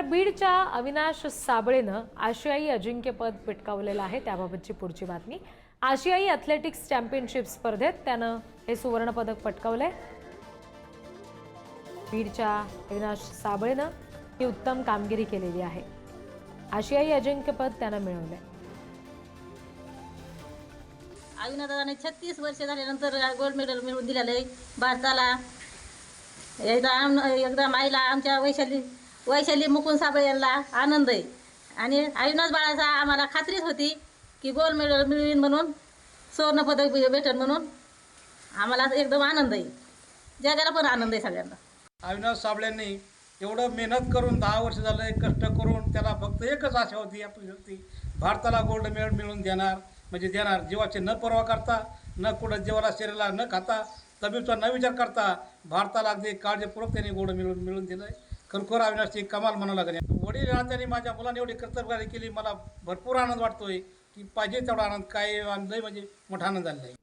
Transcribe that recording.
बीडच्या अविनाश साबळेनं आशियाई अजिंक्यपद पटकावलेलं आहे। त्याबाबतची पुढची बातमी। आशियाई ॲथलेटिक्स चॅम्पियनशिप स्पर्धेत त्यानं हे सुवर्ण पदक पटकावलंय। बीडच्या अविनाश साबळेनं ही उत्तम कामगिरी केलेली आहे। आशियाई अजिंक्यपद त्यानं मिळवलंय। अविनाशदादाने 36 वर्ष झाल्यानंतर गोल्ड मेडल मिळवून दिलेलं आहे भारताला। एकदम आईला आमच्या वैशाली मुकुंद साबळे यांना आनंद आहे आणि अविनाश बाळाचा आम्हाला खात्रीच होती की गोल्ड मेडल मिळवीन म्हणून, सुवर्ण पदक भेटेल म्हणून। आम्हाला एकदम आनंद आहे, जगाला पण आनंद आहे सगळ्यांना। अविनाश साबळेंनी एवढं मेहनत करून 10 वर्ष झालं कष्ट करून त्याला फक्त एकच आशा होती, आपली होती भारताला गोल्ड मेडल मिळवून देणार, म्हणजे देणार। जीवाची न पर्वा करता, न कुठं जीवाला शरीराला न खाता, तब्येतीचा न विचार करता भारताला अगदी काळजीपूर्वक त्यांनी गोल्ड मिळवून दिलं आहे। खरोखर अविनाशची कमाल म्हणावं लागेल। वडील त्यांनी माझ्या मुलाने एवढी कर्तव्यगारी केली, मला भरपूर आनंद वाटतोय की पाहिजे तेवढा आनंद, काय आनंद म्हणजे मोठा आनंद झालेला आहे।